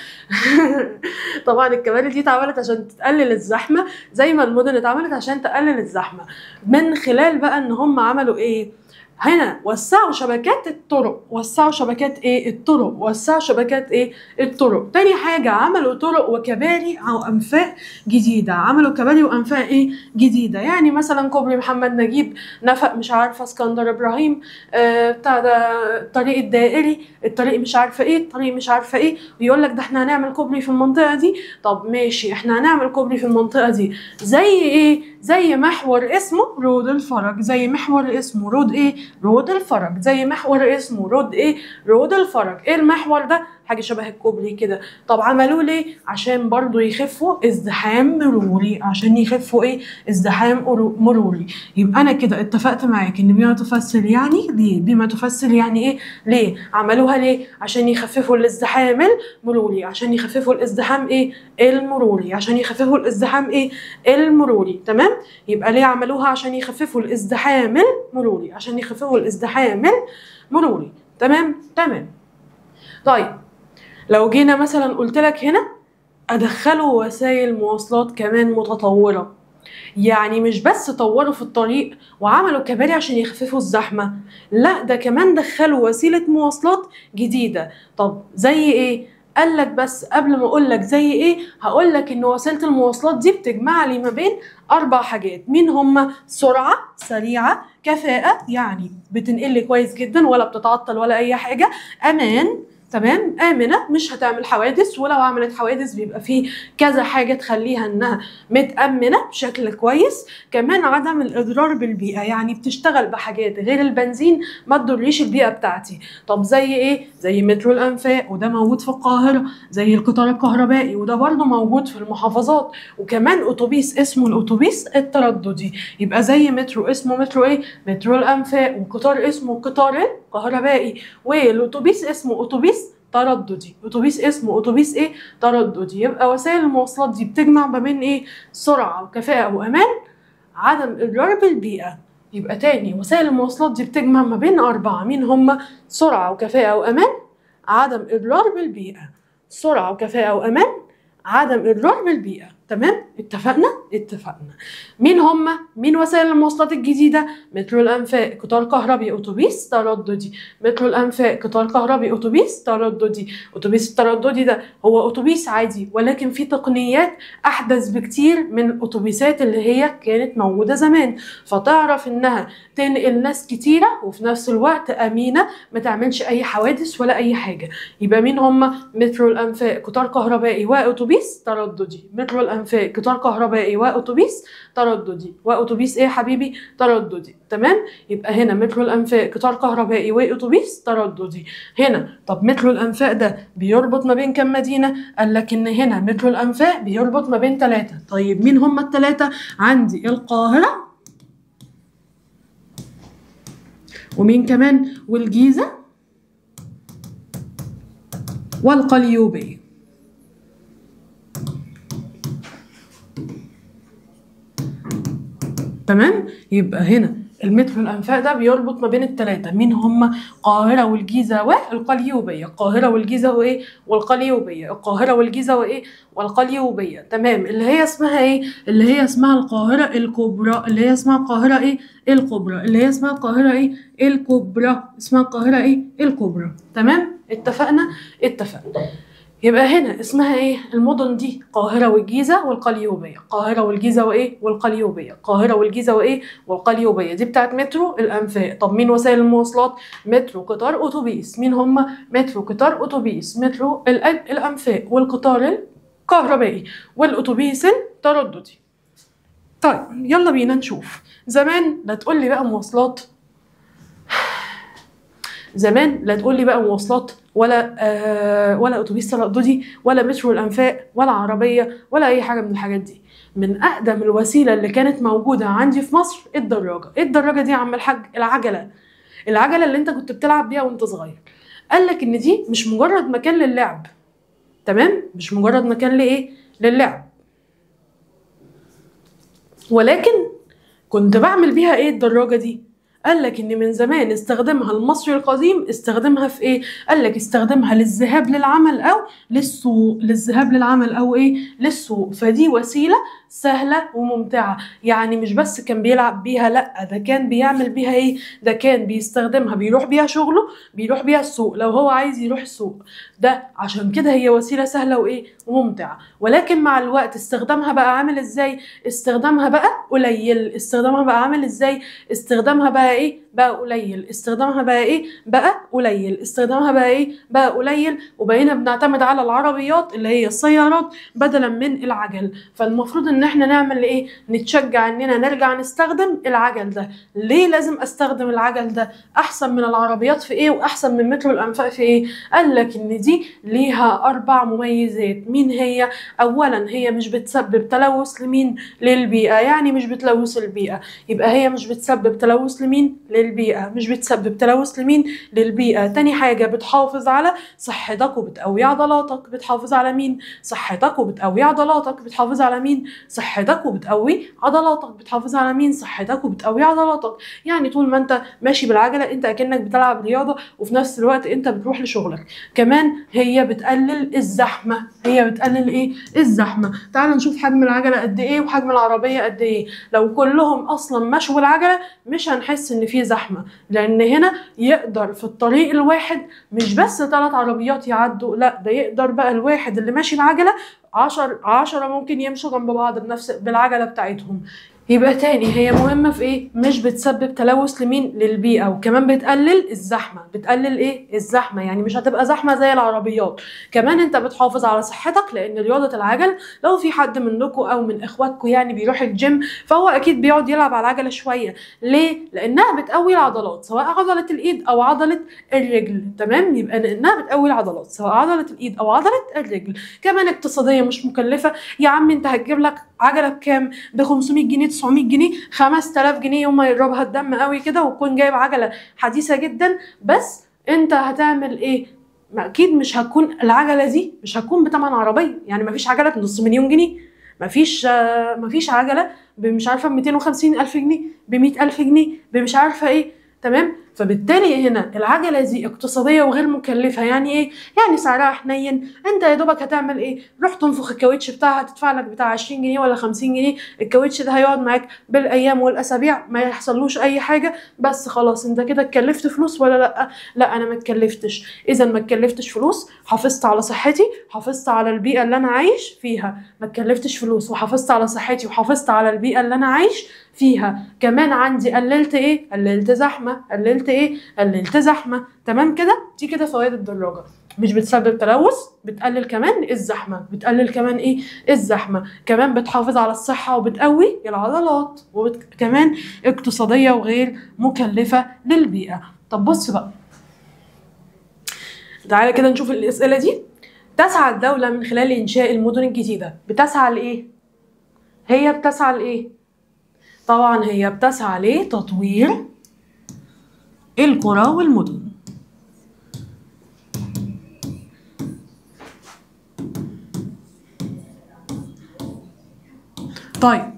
طبعا الكباري دي اتعملت عشان تقلل الزحمه زي ما المدن اتعملت عشان تقلل الزحمه. من خلال بقى ان هم عملوا ايه؟ هنا وسعوا شبكات الطرق. وسعوا شبكات ايه؟ الطرق. وسعوا شبكات ايه؟ الطرق. تاني حاجة عملوا طرق وكباري او انفاق جديدة. عملوا كباري وانفاق ايه؟ جديدة. يعني مثلا كوبري محمد نجيب، نفق مش عارفة اسكندر ابراهيم، بتاع ده الطريق الدائري، الطريق مش عارفة ايه، الطريق مش عارفة ايه، ويقول لك ده احنا هنعمل كوبري في المنطقة دي. طب ماشي احنا هنعمل كوبري في المنطقة دي زي ايه؟ زي محور اسمه رود الفرج. زي محور اسمه رود ايه؟ رود الفرج. زي محور اسمه رود ايه؟ رود الفرج. ايه المحور ده؟ حاجه شبه الكوبري كده. طب عملوه ليه؟ عشان برضو يخفوا ازدحام مروري. عشان يخفوا ايه؟ ازدحام مروري. يبقى انا كده اتفقت معاك ان بما تفسر يعني ليه. بما تفسر يعني ايه؟ ليه عملوها؟ ليه؟ عشان يخففوا الازدحام المروري. عشان يخففوا الازدحام ايه؟ المروري. عشان يخففوا الازدحام ايه؟ المروري. تمام؟ يبقى ليه عملوها؟ عشان يخففوا الازدحام المروري. عشان يخففوا الازدحام المروري. تمام؟ تمام. طيب لو جينا مثلا قلت لك هنا ادخلوا وسائل مواصلات كمان متطوره، يعني مش بس طوروا في الطريق وعملوا كباري عشان يخففوا الزحمه، لا ده كمان دخلوا وسيله مواصلات جديده. طب زي ايه؟ قال لك بس قبل ما اقول لك زي ايه هقول لك ان وسيله المواصلات دي بتجمع لي ما بين 4 حاجات. مين هما؟ سرعه، سريعه، كفاءه يعني بتنقل لي كويس جدا ولا بتتعطل ولا اي حاجه، امان، تمام، آمنة مش هتعمل حوادث، ولو عملت حوادث بيبقى فيه كذا حاجة تخليها إنها متأمنة بشكل كويس. كمان عدم الإضرار بالبيئة، يعني بتشتغل بحاجات غير البنزين ما تضريش البيئة بتاعتي. طب زي إيه؟ زي مترو الأنفاق، وده موجود في القاهرة، زي القطار الكهربائي، وده برضه موجود في المحافظات. وكمان أتوبيس اسمه الأتوبيس الترددي، يبقى زي مترو اسمه مترو إيه؟ مترو الأنفاق، وقطار اسمه القطار الكهربائي، والأتوبيس اسمه أتوبيس ترددي. اتوبيس اسمه اتوبيس ايه؟ ترددي. يبقى وسائل المواصلات دي بتجمع ما بين ايه؟ سرعه وكفاءه وامان، عدم اضرار بالبيئه. يبقى تاني، وسائل المواصلات دي بتجمع ما بين 4، مين هم؟ سرعه وكفاءه وامان، عدم اضرار بالبيئه. سرعه وكفاءه وامان، عدم اضرار بالبيئه. تمام، اتفقنا؟ اتفقنا. مين وسائل المواصلات الجديده؟ مترو الانفاق، قطار كهربي، اتوبيس ترددي. مترو الانفاق، قطار كهربي، اتوبيس ترددي. اتوبيس الترددي ده هو اتوبيس عادي، ولكن فيه تقنيات احدث بكتير من الاتوبيسات اللي هي كانت موجوده زمان، فتعرف انها تنقل ناس كتيره وفي نفس الوقت امينه، ما تعملش اي حوادث ولا اي حاجه. يبقى مين هم؟ مترو الانفاق، قطار كهربائي، واتوبيس ترددي. مترو الانفاق، قطار كهربائي، واتوبيس ترددي. واتوبيس ايه يا حبيبي؟ ترددي. تمام، يبقى هنا مترو الانفاق، قطار كهربائي، واتوبيس ترددي. هنا طب مترو الانفاق ده بيربط ما بين كام مدينه؟ قال لك ان هنا مترو الانفاق بيربط ما بين 3. طيب مين هم ال3؟ عندي القاهره، ومين كمان؟ والجيزه، والقليوبيه. تمام، يبقى هنا المترو الانفاق ده بيربط ما بين ال3، مين هم؟ القاهره والجيزه والقليوبيه. القاهره والجيزه وايه؟ والقليوبيه. القاهره والجيزه وايه؟ والقليوبيه. تمام، اللي هي اسمها ايه؟ اللي هي اسمها القاهره الكبرى. اللي هي اسمها القاهره ايه؟ الكبرى. اللي هي اسمها القاهره ايه؟ الكبرى. اسمها القاهره ايه؟ الكبرى. تمام، اتفقنا؟ اتفقنا. يبقى هنا اسمها ايه؟ المدن دي القاهرة والجيزة والقليوبية. القاهرة والجيزة وايه؟ والقليوبية. القاهرة والجيزة وايه؟ والقليوبية. دي بتاعت مترو الانفاق. طب مين وسائل المواصلات؟ مترو، قطار، اتوبيس. مين هم؟ مترو، قطار، اتوبيس. مترو الانفاق، والقطار الكهربائي، والاتوبيس الترددي. طيب يلا بينا نشوف. زمان لا تقول لي بقى مواصلات، زمان لا تقول لي بقى مواصلات ولا اتوبيس ترددي ولا مترو الانفاق ولا عربيه ولا اي حاجه من الحاجات دي. من اقدم الوسيله اللي كانت موجوده عندي في مصر الدراجه. ايه الدراجه دي يا عم الحاج؟ العجله اللي انت كنت بتلعب بيها وانت صغير. قال لك ان دي مش مجرد مكان للعب، تمام؟ مش مجرد مكان لايه؟ للعب، ولكن كنت بعمل بيها ايه الدراجه دي؟ قال لك ان من زمان استخدمها المصري القديم. استخدمها في ايه؟ قال لك استخدمها للذهاب للعمل او للسوق. للذهاب للعمل او ايه؟ للسوق. فدي وسيله سهله وممتعه. يعني مش بس كان بيلعب بيها، لا ده كان بيعمل بيها ايه؟ ده كان بيستخدمها، بيروح بيها شغله، بيروح بيها السوق لو هو عايز يروح السوق. ده عشان كده هي وسيله سهله وايه؟ وممتعه. ولكن مع الوقت استخدامها بقى عامل ازاي؟ استخدامها بقى قليل. استخدامها بقى عامل ازاي؟ استخدامها بقى ايه؟ بقى قليل. استخدامها بقى ايه؟ بقى قليل. استخدامها بقى ايه؟ بقى قليل. وبقينا بنعتمد على العربيات اللي هي السيارات بدلا من العجل. فالمفروض ان احنا نعمل ايه؟ نتشجع اننا نرجع نستخدم العجل ده. ليه لازم استخدم العجل ده؟ احسن من العربيات في ايه؟ واحسن من مترو الانفاق في ايه؟ قال لك ان دي ليها 4 مميزات. مين هي؟ اولا هي مش بتسبب تلوث لمين؟ للبيئة. يعني مش بتلوث البيئة. يبقى هي مش بتسبب تلوث لمين؟ للبيئة. مش بتسبب تلوث لمين؟ للبيئة. تاني حاجة بتحافظ على صحتك وبتقوي عضلاتك. بتحافظ على مين؟ صحتك وبتقوي عضلاتك. بتحافظ على مين؟ صحتك وبتقوي عضلاتك. بتحافظ على مين؟ صحتك وبتقوي عضلاتك. يعني طول ما انت ماشي بالعجلة انت اكنك بتلعب رياضة، وفي نفس الوقت انت بتروح لشغلك. كمان هي بتقلل الزحمة. هي بتقلل ايه؟ الزحمة. تعالوا نشوف حجم العجلة قد ايه وحجم العربية قد ايه. لو كلهم اصلا مشوا بالعجلة مش هنحس ان في زحمة، لان هنا يقدر في الطريق الواحد مش بس 3 عربيات يعدوا، لا ده يقدر بقى الواحد اللي ماشي العجلة 10 ممكن يمشوا جنب بعض بالعجلة بتاعتهم. يبقى تاني هي مهمة في ايه؟ مش بتسبب تلوث لمين؟ للبيئة، وكمان بتقلل الزحمة. بتقلل ايه؟ الزحمة، يعني مش هتبقى زحمة زي العربيات. كمان انت بتحافظ على صحتك، لان رياضة العجل لو في حد منكم او من اخواتكم يعني بيروح الجيم، فهو اكيد بيقعد يلعب على العجلة شوية. ليه؟ لانها بتقوي العضلات، سواء عضلة الايد او عضلة الرجل. تمام؟ يبقى لانها بتقوي العضلات سواء عضلة الايد او عضلة الرجل. كمان اقتصادية، مش مكلفة. يا عم انت هتجيب لك عجلة بكام؟ ب 500 جنيه، 900 جنيه، 5000 جنيه يوم ما يضربها الدم قوي كده، وتكون جايب عجله حديثه جدا. بس انت هتعمل ايه؟ اكيد مش هتكون العجله دي مش هتكون بتمن عربيه، يعني مفيش عجله بنص مليون جنيه، مفيش عجله مش عارفه ب 250 الف جنيه، ب 100 الف جنيه، مش عارفه ايه. تمام؟ فبالتالي هنا العجله دي اقتصاديه وغير مكلفه. يعني ايه؟ يعني سعرها حنين. انت يا دوبك هتعمل ايه؟ روح تنفخ الكاوتش بتاعها، هتدفع لك بتاع 20 جنيه ولا 50 جنيه. الكاوتش ده هيقعد معاك بالايام والاسابيع، ما يحصلوش اي حاجه. بس خلاص انت كده اتكلفت فلوس ولا لا؟ لا، انا ما اتكلفتش. اذا ما اتكلفتش فلوس، حافظت على صحتي، حافظت على البيئه اللي انا عايش فيها. ما اتكلفتش فلوس وحافظت على صحتي وحافظت على البيئه اللي انا عايش فيها. كمان عندي قللت ايه؟ قللت زحمه. قللت ايه؟ قللت زحمه. تمام كده؟ دي كده فوائد الدراجه. مش بتسبب تلوث، بتقلل كمان الزحمه. بتقلل كمان ايه؟ الزحمه. كمان بتحافظ على الصحه وبتقوي العضلات، وكمان اقتصاديه وغير مكلفه للبيئه. طب بص بقى، تعالى كده نشوف الاسئله دي. تسعى الدوله من خلال انشاء المدن الجديده، بتسعى لايه؟ هي بتسعى لايه؟ طبعا هي بتسعى لتطوير القرى والمدن. طيب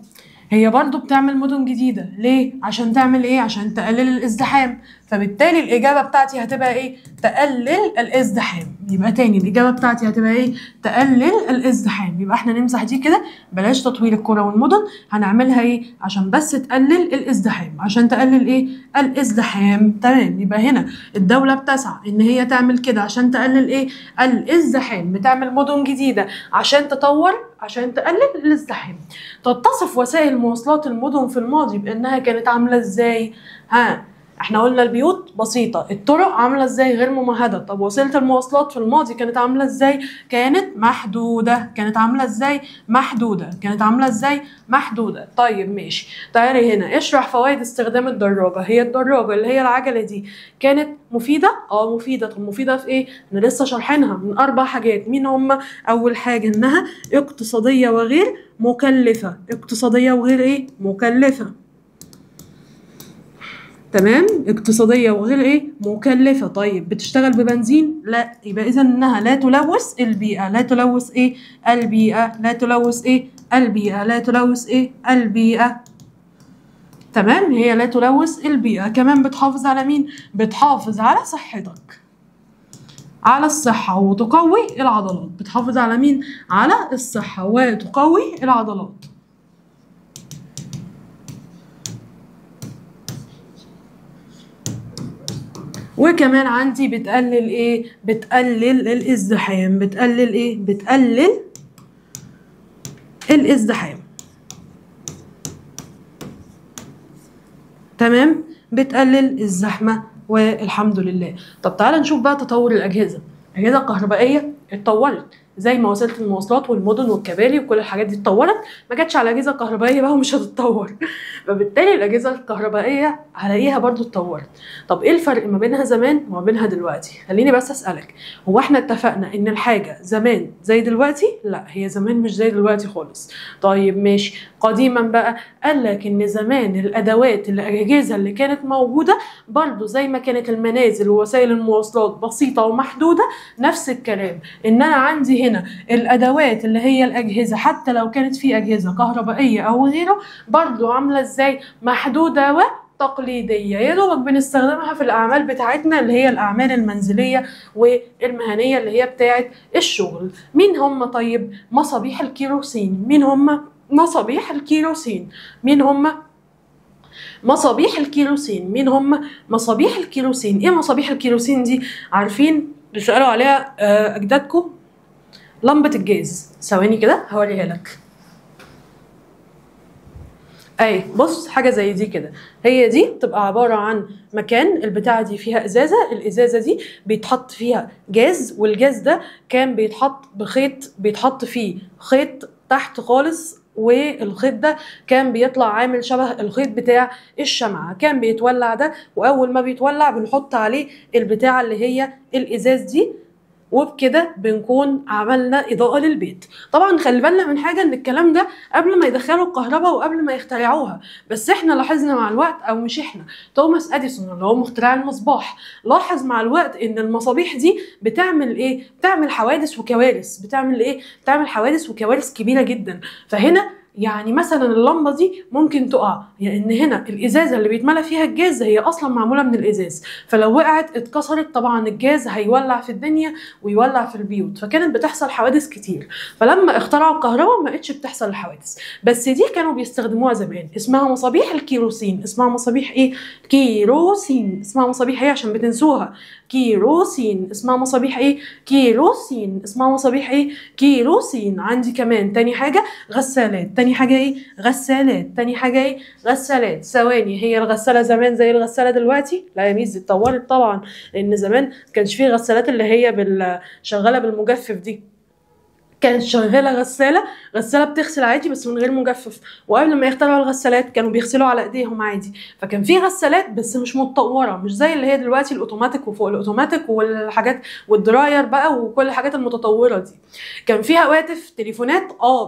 هي برضو بتعمل مدن جديدة ليه؟ عشان تعمل ايه؟ عشان تقلل الازدحام. فبالتالي الإجابة بتاعتي هتبقى ايه؟ تقلل الازدحام. يبقى تاني الإجابة بتاعتي هتبقى ايه؟ تقلل الازدحام. يبقى احنا نمسح دي كده، بلاش تطوير القرى والمدن، هنعملها ايه؟ عشان بس تقلل الازدحام. عشان تقلل ايه؟ الازدحام. تمام؟ يبقى هنا الدولة بتسعى ان هي تعمل كده عشان تقلل ايه؟ الازدحام. بتعمل مدن جديدة عشان عشان تقلل الازدحام. تتصف وسائل مواصلات المدن في الماضي بانها كانت عامله ازاي؟ احنا قلنا البيوت بسيطه، الطرق عامله ازاي؟ غير ممهده. طب وسيله المواصلات في الماضي كانت عامله ازاي؟ كانت محدوده. كانت عامله ازاي؟ محدوده. كانت عامله ازاي؟ محدوده. طيب ماشي، تعالي هنا اشرح فوائد استخدام الدراجه. هي الدراجه اللي هي العجله دي كانت مفيده؟ مفيده. طب مفيده في ايه؟ احنا لسه شارحينها من 4 حاجات. مين هم؟ اول حاجه انها اقتصاديه وغير مكلفه. اقتصاديه وغير ايه؟ مكلفه. تمام؟ اقتصاديه وغير ايه؟ مكلفه. طيب بتشتغل ببنزين؟ لا. يبقى اذا انها لا تلوث البيئه. لا تلوث ايه؟ البيئه. لا تلوث ايه؟ البيئه. لا تلوث ايه؟ البيئه. تمام؟ هي لا تلوث البيئه. كمان بتحافظ على مين؟ بتحافظ على صحتك، على الصحه وتقوي العضلات. بتحافظ على مين؟ على الصحه وتقوي العضلات. وكمان عندي بتقلل ايه؟ بتقلل الازدحام. بتقلل ايه؟ بتقلل الازدحام. تمام؟ بتقلل الزحمه والحمد لله. طب تعالى نشوف بقى تطور الاجهزه. الاجهزه الكهربائيه اتطورت زي ما وسيله المواصلات والمدن والكباري وكل الحاجات دي اتطورت. ما جاتش على اجهزه كهربائيه بقى ومش هتتطور. فبالتالي الاجهزه الكهربائيه هلاقيها برضو اتطورت. طب ايه الفرق ما بينها زمان وما بينها دلوقتي؟ خليني بس اسالك، هو احنا اتفقنا ان الحاجه زمان زي دلوقتي؟ لا، هي زمان مش زي دلوقتي خالص. طيب ماشي، قديما بقى قال لك ان زمان الادوات الاجهزه اللي كانت موجوده برضو زي ما كانت المنازل ووسائل المواصلات بسيطه ومحدوده، نفس الكلام. ان انا عندي هنا الادوات اللي هي الاجهزه، حتى لو كانت في اجهزه كهربائيه او غيره، برضو عامله ازاي؟ محدوده وتقليديه. يا دوبك بنستخدمها في الاعمال بتاعتنا اللي هي الاعمال المنزليه والمهنيه اللي هي بتاعت الشغل. مين هم طيب؟ مصابيح الكيروسين. مين هم؟ مصابيح الكيروسين. مين هم؟ مصابيح الكيروسين. مين هم؟ مصابيح الكيروسين. ايه مصابيح الكيروسين دي؟ عارفين بيسألوا عليها اجدادكم؟ لمبة الجاز. ثواني كده هوريها لك. اي بص حاجه زي دي كده، هي دي بتبقى عباره عن مكان، البتاعه دي فيها ازازه، الازازه دي بيتحط فيها جاز، والجاز ده كان بيتحط بخيط، بيتحط فيه خيط تحت خالص، والخيط ده كان بيطلع عامل شبه الخيط بتاع الشمعة، كان بيتولع ده، واول ما بيتولع بنحط عليه البتاعه اللي هي الازاز دي، وبكده بنكون عملنا إضاءة للبيت. طبعا خلي بالنا من حاجة، ان الكلام ده قبل ما يدخلوا الكهرباء وقبل ما يخترعوها، بس احنا لاحظنا مع الوقت، او مش احنا، توماس اديسون اللي هو مخترع المصباح لاحظ مع الوقت ان المصابيح دي بتعمل ايه؟ بتعمل حوادث وكوارث، بتعمل ايه؟ بتعمل حوادث وكوارث كبيرة جدا. فهنا يعني مثلا اللمبه دي ممكن تقع، لان يعني هنا الازازه اللي بيتملى فيها الجاز هي اصلا معموله من الازاز، فلو وقعت اتكسرت طبعا الجاز هيولع في الدنيا ويولع في البيوت، فكانت بتحصل حوادث كتير. فلما اخترعوا الكهرباء ما بقتش بتحصل الحوادث، بس دي كانوا بيستخدموها زمان، اسمها مصابيح الكيروسين. اسمها مصابيح ايه؟ كيروسين. اسمها مصابيح ايه عشان بتنسوها؟ كيروسين. اسمها مصابيح ايه؟ كيروسين. اسمها مصابيح ايه؟ كيروسين. عندي كمان تاني حاجه غسالات. تاني حاجه ايه؟ غسالات. تاني حاجه ايه؟ غسالات. ثواني، هي الغساله زمان زي الغساله دلوقتي؟ لا يا ميس، اتطورت طبعا، لان زمان كانش فيه غسالات اللي هي شغاله بالمجفف دي، كانت شغاله غساله بتغسل عادي بس من غير مجفف. وقبل ما يخترعوا الغسالات كانوا بيغسلوا على ايديهم عادي، فكان في غسالات بس مش متطوره، مش زي اللي هي دلوقتي الاوتوماتيك وفوق الاوتوماتيك والحاجات والدراير بقى وكل الحاجات المتطوره دي. كان في هواتف تليفونات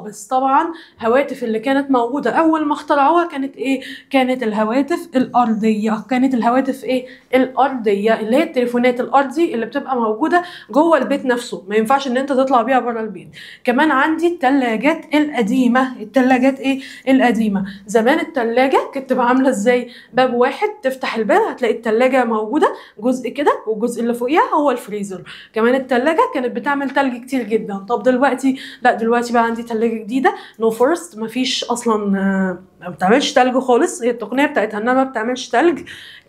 بس طبعا هواتف اللي كانت موجوده اول ما اخترعوها كانت ايه؟ كانت الهواتف الارضيه. كانت الهواتف ايه؟ الارضيه، اللي هي التليفونات الارضي اللي بتبقى موجوده جوه البيت نفسه، ما ينفعش ان انت تطلع بيها بره البيت. كمان عندي التلاجات القديمة. التلاجات ايه؟ القديمة. زمان التلاجة كانت تبقى عاملة ازاي؟ باب واحد، تفتح الباب هتلاقي التلاجة موجودة جزء كده، والجزء اللي فوقيها هو الفريزر. كمان التلاجة كانت بتعمل تلج كتير جدا. طب دلوقتي لا، دلوقتي بقى عندي تلاجة جديدة نو فورست، مفيش اصلا، ما بتعملش تلج خالص، هي التقنية بتاعتها انها ما بتعملش تلج.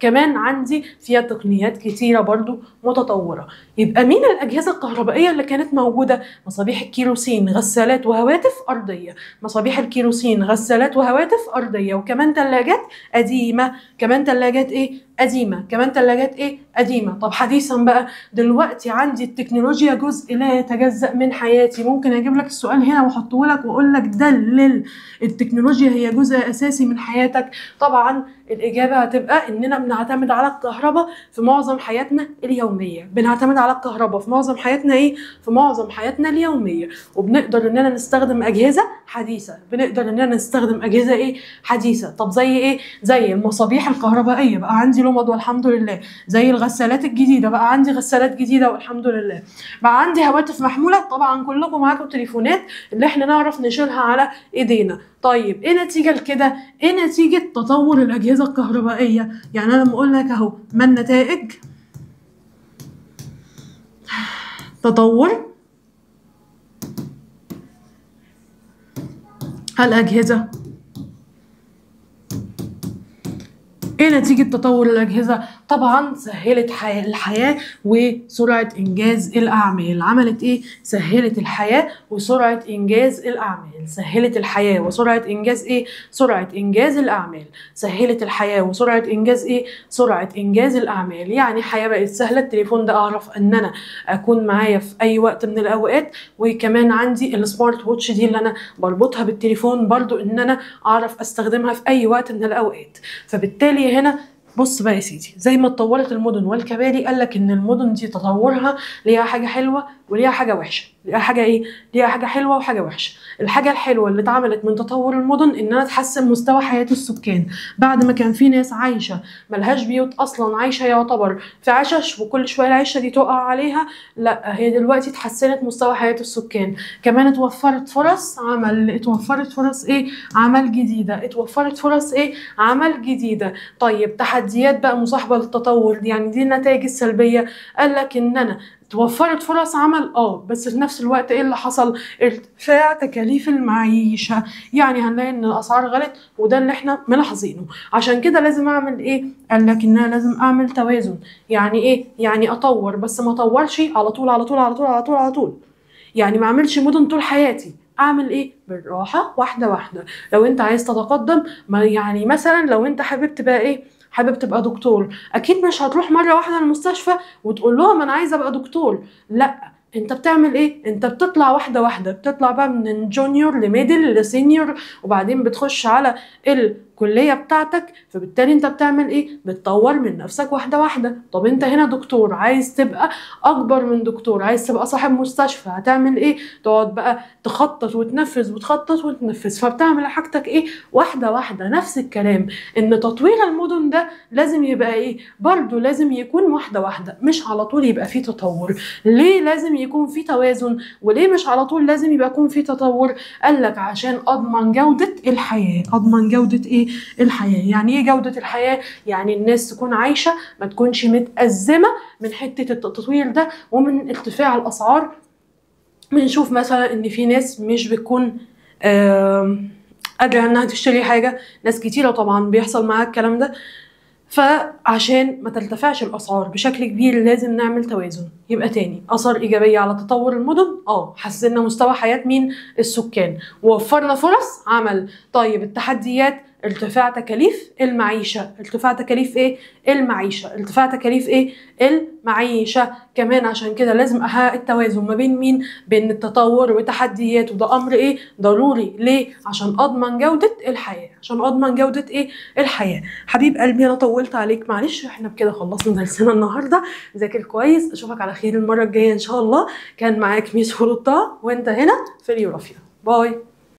كمان عندي فيها تقنيات كتيرة برضو متطورة. يبقى مين الأجهزة الكهربائية اللي كانت موجودة؟ مصابيح الكيروسين، غسالات وهواتف أرضية. مصابيح الكيروسين، غسالات وهواتف أرضية، وكمان تلاجات قديمة. كمان تلاجات إيه؟ قديمة. كمان تلاجات إيه؟ قديمة. طب حديثا بقى، دلوقتي عندي التكنولوجيا جزء لا يتجزأ من حياتي. ممكن أجيب لك السؤال هنا وأحطه لك وأقول لك دلل التكنولوجيا هي جزء أساسي من حياتك. طبعا الإجابة هتبقى إننا بنعتمد على الكهرباء في معظم حياتنا اليومية. بنعتمد على الكهرباء في معظم حياتنا إيه؟ في معظم حياتنا اليومية. وبنقدر إننا نستخدم أجهزة حديثة. بنقدر إننا نستخدم أجهزة إيه؟ حديثة. طب زي إيه؟ زي المصابيح الكهربائية بقى عندي لمض والحمد لله. زي الغسالات الجديدة بقى عندي غسالات جديدة والحمد لله. بقى عندي هواتف محمولة. طبعا كلكم معاكم تليفونات اللي احنا نعرف نشيلها على إيدينا. طيب ايه نتيجة لكده؟ ايه نتيجة تطور الأجهزة الكهربائية؟ يعني أنا لما أقول لك أهو ما النتائج؟ تطور الأجهزة. ايه نتيجة تطور الأجهزة؟ طبعا سهلت الحياة وسرعة إنجاز الأعمال. عملت ايه؟ سهلت الحياة وسرعة إنجاز الأعمال. سهلت الحياة وسرعة إنجاز ايه؟ سرعة إنجاز الأعمال. سهلت الحياة وسرعة إنجاز ايه؟ سرعة إنجاز الأعمال. يعني حياة بقت سهلة. التليفون ده أعرف إن أنا أكون معايا في أي وقت من الأوقات. وكمان عندي السمارت ووتش دي اللي أنا بربطها بالتليفون برضو، إن أنا أعرف أستخدمها في أي وقت من الأوقات. فبالتالي هنا بص بقى يا سيدي، زي ما اتطورت المدن والكباري، قال لك ان المدن دي تطورها ليها حاجه حلوه وليها حاجه وحشه. ليها حاجه ايه؟ ليها حاجه حلوه وحاجه وحشه. الحاجه الحلوه اللي اتعملت من تطور المدن انها تحسن مستوى حياه السكان. بعد ما كان في ناس عايشه ملهاش بيوت اصلا، عايشه يعتبر في عشش، وكل شويه العشه دي تقع عليها، لا هي دلوقتي اتحسنت مستوى حياه السكان. كمان اتوفرت فرص عمل. اتوفرت فرص ايه؟ عمل جديده. اتوفرت فرص ايه؟ عمل جديده. طيب تحديات بقى مصاحبه للتطور دي، يعني دي النتائج السلبيه. قال لك ان انا توفرت فرص عمل بس في نفس الوقت ايه اللي حصل؟ ارتفاع تكاليف المعيشه. يعني هنلاقي ان الاسعار غلت، وده اللي احنا ملاحظينه. عشان كده لازم اعمل ايه؟ قال لك ان انا لازم اعمل توازن. يعني ايه؟ يعني اطور بس ما اطورش على طول على طول على طول على طول على طول. يعني ما اعملش مدن طول حياتي، اعمل ايه؟ بالراحه، واحده واحده. لو انت عايز تتقدم، ما يعني مثلا لو انت حابب تبقى ايه، حابب تبقى دكتور، اكيد مش هتروح مره واحده المستشفى وتقول لهم انا عايزه ابقى دكتور، لا، انت بتعمل ايه؟ انت بتطلع واحده واحده، بتطلع بقى من جونيور لميدل لسينيور، وبعدين بتخش على الكليه بتاعتك. فبالتالي انت بتعمل ايه؟ بتطور من نفسك واحده واحده. طب انت هنا دكتور، عايز تبقى اكبر من دكتور، عايز تبقى صاحب مستشفى، هتعمل ايه؟ تقعد بقى تخطط وتنفذ وتخطط وتنفذ، فبتعمل حاجتك ايه؟ واحده واحده. نفس الكلام، ان تطوير المدن ده لازم يبقى ايه؟ برضو لازم يكون واحده واحده، مش على طول يبقى فيه تطور. ليه لازم يكون فيه توازن؟ وليه مش على طول لازم يبقى يكون فيه تطور؟ قالك عشان اضمن جوده الحياه. اضمن جوده ايه؟ الحياه. يعني ايه جوده الحياه؟ يعني الناس تكون عايشه، ما تكونش متأزمه من حته التطوير ده ومن ارتفاع الاسعار. بنشوف مثلا ان في ناس مش بتكون قادره انها تشتري حاجه، ناس كتيره طبعا بيحصل معاها الكلام ده. فعشان ما ترتفعش الاسعار بشكل كبير لازم نعمل توازن. يبقى تاني، اثار ايجابيه على تطور المدن، حسنا مستوى حياه مين؟ السكان، ووفرنا فرص عمل. طيب التحديات، ارتفاع تكاليف المعيشه. ارتفاع تكاليف ايه؟ المعيشه. ارتفاع تكاليف ايه؟ المعيشه. كمان عشان كده لازم احقق التوازن ما بين مين؟ بين التطور وتحديات، وده امر ايه؟ ضروري. ليه؟ عشان اضمن جوده الحياه. عشان اضمن جوده ايه؟ الحياه. حبيب قلبي انا طولت عليك، معلش. احنا بكده خلصنا درسنا النهارده. ذاكر كويس، اشوفك على خير المره الجايه ان شاء الله. كان معاك ميس فروض، وانت هنا في اليورافيا. باي.